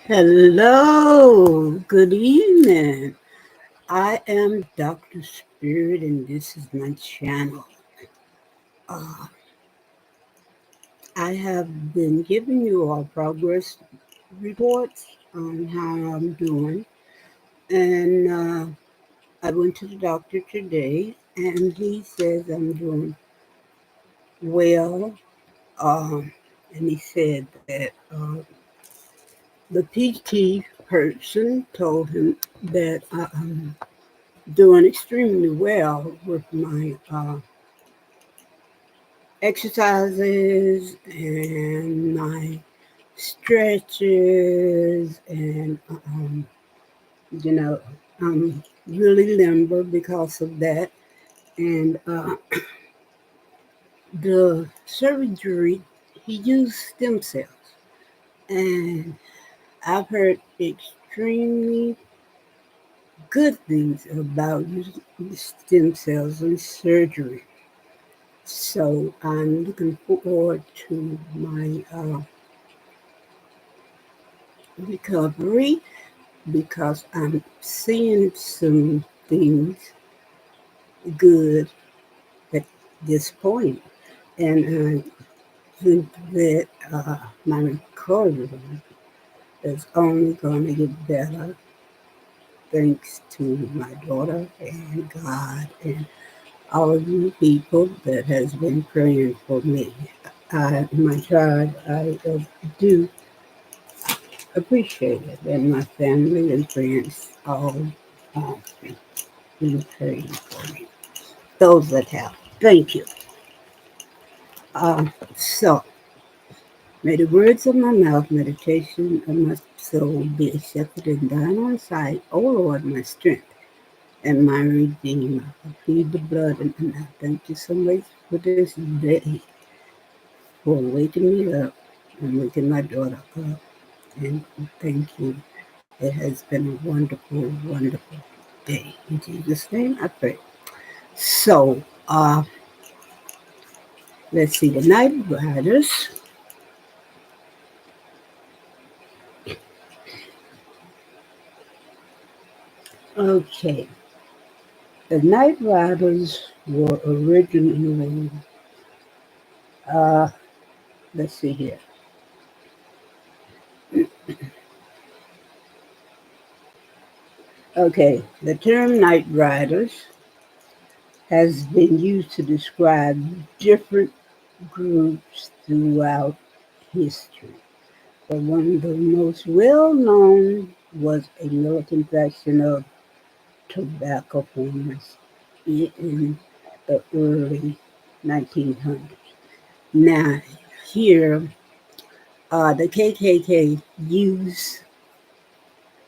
Hello, good evening. I am Dr. Spirit, and this is my channel. Uh, I have been giving you all progress reports on how I'm doing, and I went to the doctor today, and he says I'm doing well. And he said that the PT person told him that I'm doing extremely well with my exercises and my stretches, and you know, I'm really limber because of that. And the surgery, he used stem cells, and I've heard extremely good things about using stem cells in surgery. So I'm looking forward to my recovery because I'm seeing some things good at this point. And I think that my recovery is only going to get better thanks to my daughter and God and all of you people that has been praying for me. My tribe, I do appreciate it, and my family and friends all uh, been praying for me. Those that have. Thank you. So, may the words of my mouth, meditation of my soul be accepted in thine own sight, O Lord, my strength and my redeemer. I plead the blood, and I thank you so much for this day, for waking me up and waking my daughter up. And thank you. It has been a wonderful, wonderful day. In Jesus' name I pray. So, let's see, the Night Riders. Okay, the Night Riders were originally, uh, let's see here. Okay, the term Night Riders has been used to describe different groups throughout history. But one of the most well known was a militant faction of tobacco farmers in the early 1900s. Now, here, the KKK used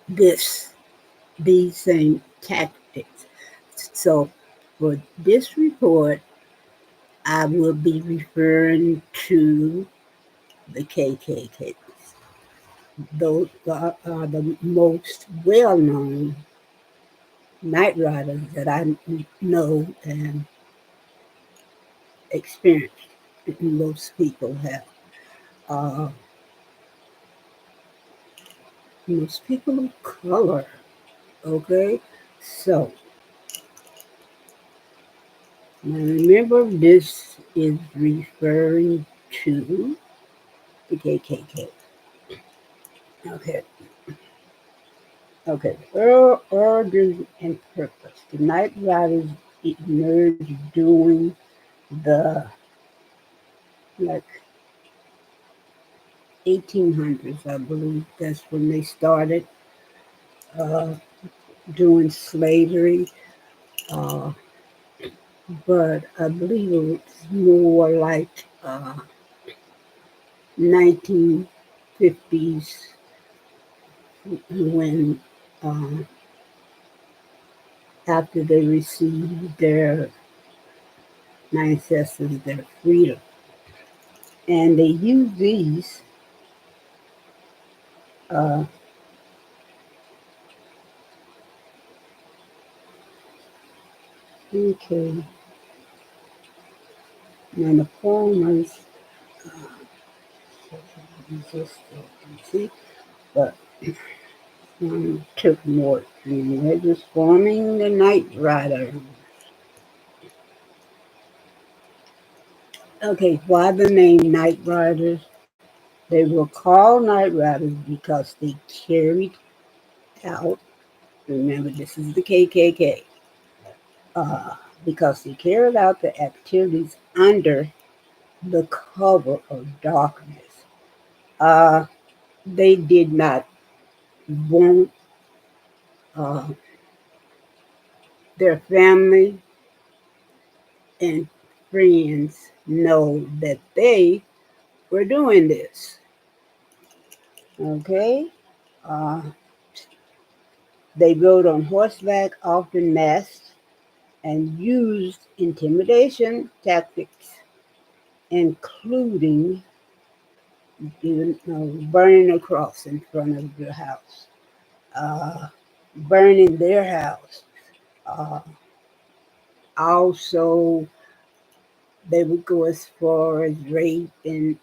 this these same tactics. So, for this report, I will be referring to the KKK. Those are the most well-known night riders that I know and experienced. Most people have. Uh, most people of color. Okay, so now remember, this is referring to the KKK. Okay, okay. Origin and purpose. The Night Riders emerged during the like 1800s, I believe. That's when they started uh, doing slavery. Uh, but I believe it was more like 1950s when uh, after they received their ancestors their freedom, and they used these uh, okay, and the farmers resisted. See, but took more. It was forming the Night Rider. Okay, why the name Night Riders? They were called Night Riders because they carried out, remember this is the KKK, uh, because they carried out the activities under the cover of darkness. Uh, they did not want uh, their family and friends know that they were doing this. Okay? Uh, they rode on horseback, often masked, and used intimidation tactics, including even burning a cross in front of the house, uh, burning their house. Uh, Also, they would go as far as rape and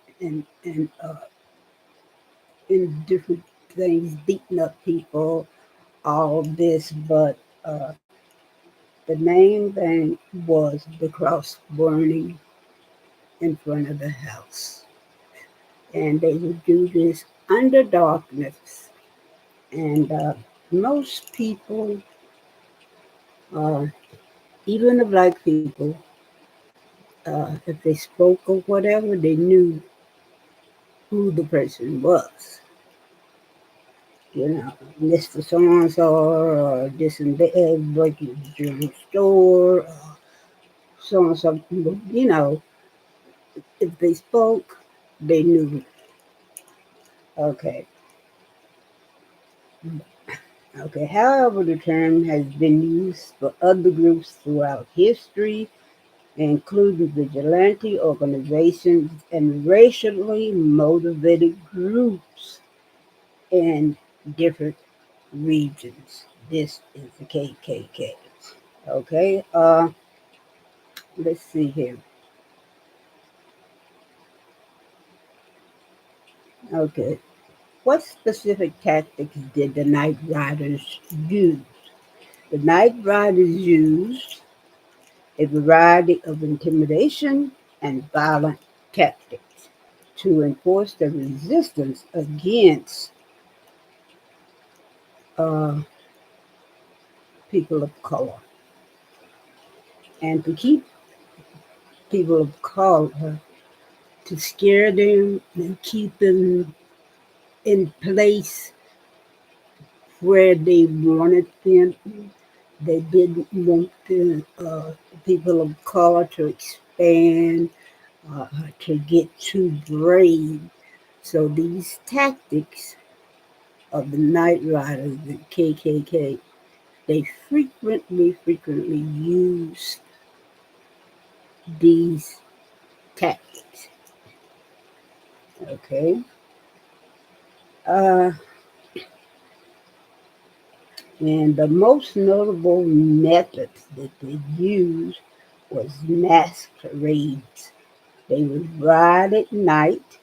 different things, beating up people, all this. But the main thing was the cross burning in front of the house. And they would do this under darkness. And most people, uh, even the black people, if they spoke or whatever, they knew who the person was. Mr. So and so, or this and that, breaking the jewelry store, so and so. If they spoke, they knew. Okay. Okay. However, the term has been used for other groups throughout history, including vigilante organizations and racially motivated groups in different regions. This is the KKK. Okay, let's see here. Okay, what specific tactics did the Night Riders use? The Night Riders used a variety of intimidation and violent tactics to enforce the resistance against uh, people of color and to keep people of color, to scare them and keep them in place where they wanted them. They didn't want the people of color to expand, to get too brave. So these tactics of the Night Riders, the KKK, they frequently use these tactics. Okay. Uh, and the most notable methods that they used was mass parades. They would ride at night,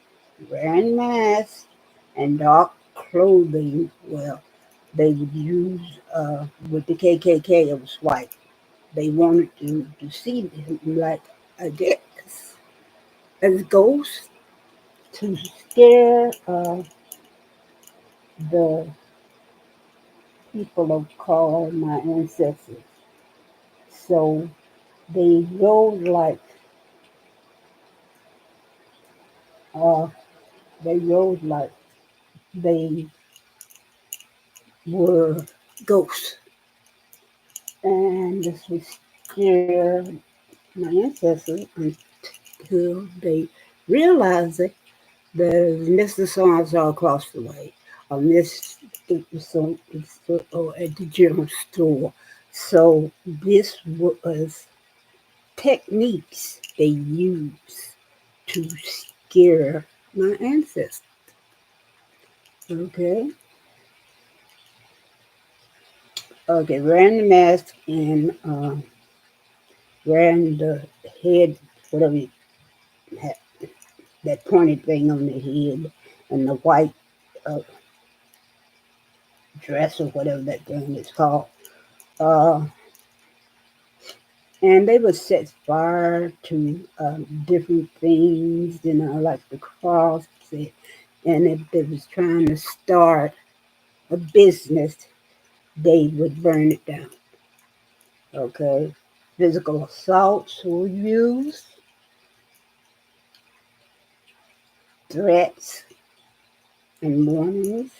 wearing masks and dark clothing. Well, they would use, with the KKK, it was white. They wanted to see them, like, I guess, as ghosts to scare the people of color, my ancestors. So they rode like, uh, they rode like they were ghosts. And this was scare my ancestors until they realized that there's Mr. So-and-so across the way, or Miss so or at the general store. So this was techniques they used to scare my ancestors. Okay, okay, wearing the mask and wearing the head, whatever you had, that pointed thing on the head, and the white uh, dress or whatever that thing is called. Uh, and they would set fire to different things, like the cross. And if they was trying to start a business, they would burn it down. Okay. Physical assaults were used, threats and warnings,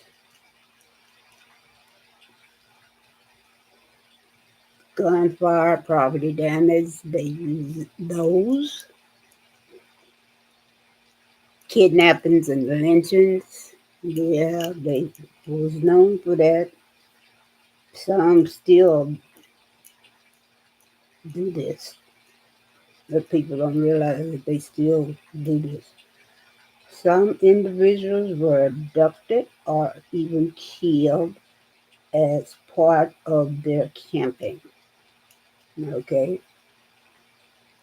gunfire, property damage, they used those, kidnappings and lynchings. Yeah, they was known for that. Some still do this, but people don't realize that they still do this. Some individuals were abducted or even killed as part of their campaign. Okay,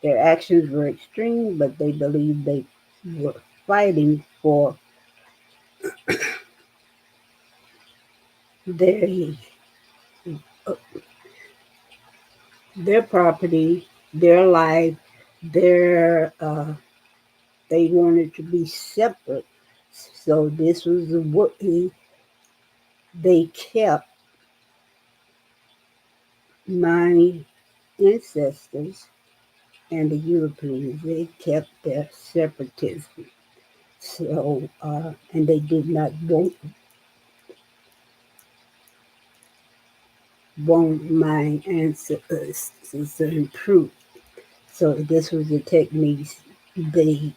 their actions were extreme, but they believed they were fighting for their uh, their property, their life, their they wanted to be separate. So this was the way they kept my ancestors and the Europeans. They kept their separatism. So and they did not want my ancestors to improve. So this was the techniques they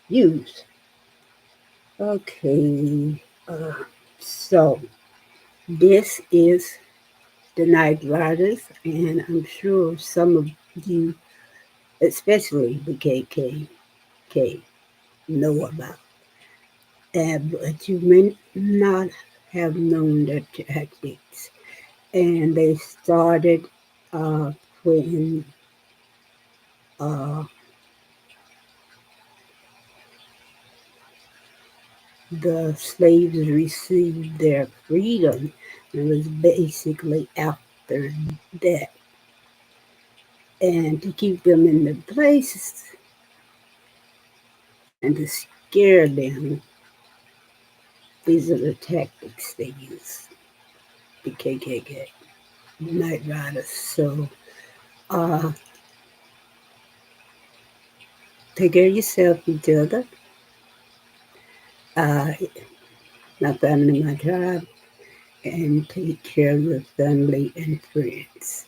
used. Okay, so this is the Night Riders, and I'm sure some of you, especially the KKK, know about that, but you may not have known their tactics. And they started when uh, the slaves received their freedom. It was basically after that. And to keep them in the place and to scare them, these are the tactics they use, the KKK, the Night Riders. So uh, take care of yourself, each other, uh, my family, my tribe, and take care of your family and friends.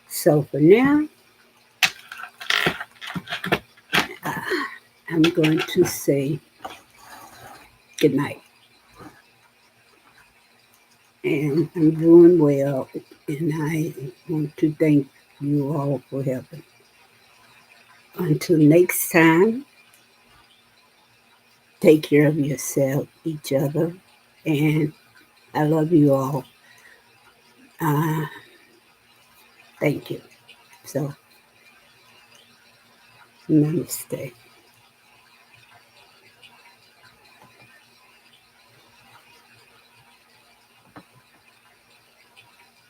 So for now, I'm going to say good night. And I'm doing well, and I want to thank you all for helping. Until next time, take care of yourself, each other, and I love you all. Uh, thank you. So, namaste.